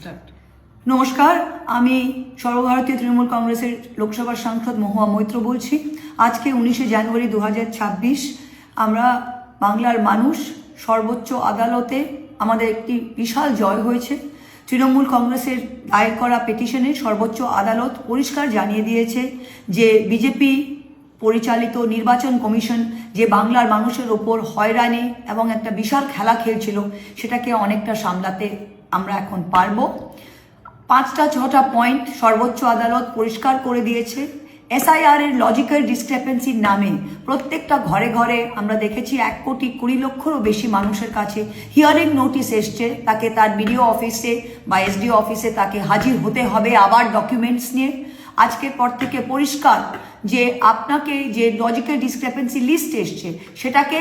Start. নমস্কার, আমি সর্বভারতীয় তৃণমূল কংগ্রেসের লোকসভার সাংসদ মহুয়া মৈত্র বলছি। আজকে 19শে জানুয়ারি 2026 আমরা বাংলার মানুষ সর্বোচ্চ আদালতে আমাদের একটি বিশাল জয় হয়েছে। তৃণমূল কংগ্রেসের দায়ের করা পিটিশনে সর্বোচ্চ আদালত পরিষ্কার জানিয়ে দিয়েছে যে বিজেপি পরিচালিত নির্বাচন কমিশন যে বাংলার মানুষের ওপর হয়রানি এবং একটা বিশাল খেলা খেলছিল সেটাকে অনেকটা সামলাতে আমরা এখন পারবো। 5-6টা পয়েন্ট সর্বোচ্চ আদালত পরিষ্কার করে দিয়েছে। এসআইআর এর লজিক্যাল ডিসক্রেপেন্সির নামে প্রত্যেকটা ঘরে ঘরে আমরা দেখেছি 1,20,00,000-রও বেশি মানুষের কাছে হিয়ারিং নোটিশ এসছে, তাকে তার বিডিও অফিসে বা এসডিও অফিসে তাকে হাজির হতে হবে আবার ডকুমেন্টস নিয়ে। আজকের পর থেকে পরিষ্কার যে আপনাকে যে লজিক্যাল ডিসক্রেপেন্সি লিস্ট এসছে সেটাকে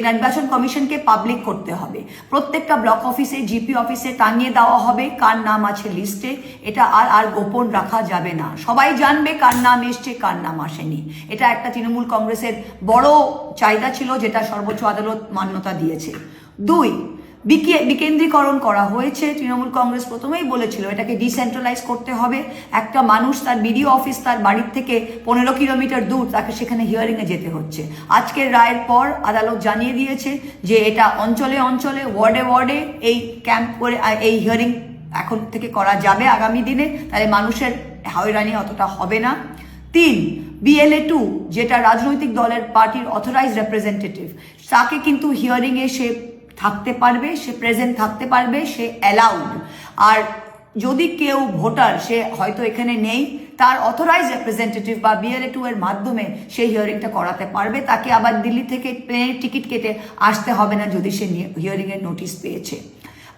নির্বাচন কমিশনকে পাবলিক করতে হবে। প্রত্যেকটা ব্লক অফিসে জিপি অফিসে টাঙিয়ে দেওয়া হবে কার নাম আছে লিস্টে। এটা আর গোপন রাখা যাবে না, সবাই জানবে কার নাম এসছে কার নাম আসেনি। এটা একটা তৃণমূল কংগ্রেসের বড় চাহিদা ছিল, যেটা সর্বোচ্চ আদালত মান্যতা দিয়েছে। 2, বিকেন্দ্রীকরণ করা হয়েছে। তৃণমূল কংগ্রেস প্রথমেই বলেছিল এটাকে ডিসেন্ট্রালাইজ করতে হবে। একটা মানুষ তার বিডিও অফিস তার বাড়ির থেকে 15 কিলোমিটার দূর, তাকে সেখানে হিয়ারিংয়ে যেতে হচ্ছে। আজকের রায়ের পর আদালত জানিয়ে দিয়েছে যে এটা অঞ্চলে অঞ্চলে ওয়ার্ডে ওয়ার্ডে এই ক্যাম্প করে এই হিয়ারিং এখন থেকে করা যাবে আগামী দিনে, তাহলে মানুষের হয়রানি অতটা হবে না। 3, BLA 2 যেটা রাজনৈতিক দলের পার্টির অথরাইজড রিপ্রেজেন্টেটিভ, তাকে কিন্তু হিয়ারিংয়ে সে থাকতে পারবে, সে প্রেজেন্ট থাকতে পারবে, সে অ্যালাউড। আর যদি কেউ ভোটার সে হয়তো এখানে নেই, তার অথরাইজ রিপ্রেজেন্টেটিভ বা BLA 2 এর মাধ্যমে সেই হিয়ারিংটা করাতে পারবে। তাকে আবার দিল্লি থেকে প্লেনের টিকিট কেটে আসতে হবে না যদি সে হিয়ারিংয়ের নোটিশ পেয়েছে।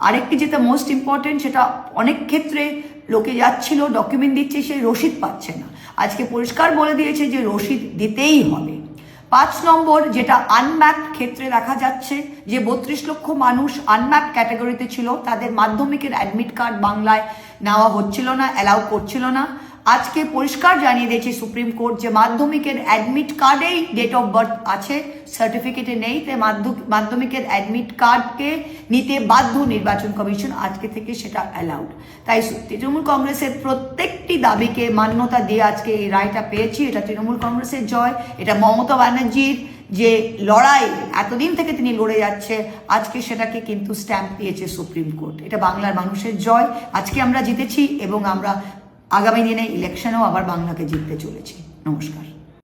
আরেকটি যেটা মোস্ট ইম্পর্টেন্ট, সেটা অনেক ক্ষেত্রে লোকে যাচ্ছিল ডকুমেন্ট দিচ্ছে, সে রসিদ পাচ্ছে না। আজকে পরিষ্কার বলে দিয়েছে যে রসিদ দিতেই হবে। 5 নম্বর, যেটা আনম্যাপড ক্ষেত্রে দেখা যাচ্ছে যে 32 লক্ষ মানুষ আনম্যাপড ক্যাটাগরিতে ছিল, তাদের মাধ্যমিকের অ্যাডমিট কার্ড বাংলায় নেওয়া হচ্ছিল না, অ্যালাউ করছিল না। আজকে পরিষ্কার জানিয়ে দিয়েছে সুপ্রিম কোর্ট যে মাধ্যমিকের অ্যাডমিট কার্ডেই ডেট অফ বার্থ আছে, সার্টিফিকেটে নেই, তাই মাধ্যমিকের অ্যাডমিট কার্ডকে নিতে বাধ্য নির্বাচন কমিশন। আজকে থেকে সেটা অ্যালাউড। তাই তৃণমূল কংগ্রেসের প্রত্যেকটি দাবিকে মান্যতা দিয়ে আজকে এই রায়টা পেয়েছি। এটা তৃণমূল কংগ্রেসের জয়, এটা মমতা ব্যানার্জির যে লড়াই এতদিন থেকে তিনি লড়ে যাচ্ছে, আজকে সেটাকে কিন্তু স্ট্যাম্প দিয়েছে সুপ্রিম কোর্ট। এটা বাংলার মানুষের জয়। আজকে আমরা জিতেছি এবং আমরা আগামী দিনে ইলেকশনেও আবার বাংলাকে জিততে চলেছি। নমস্কার।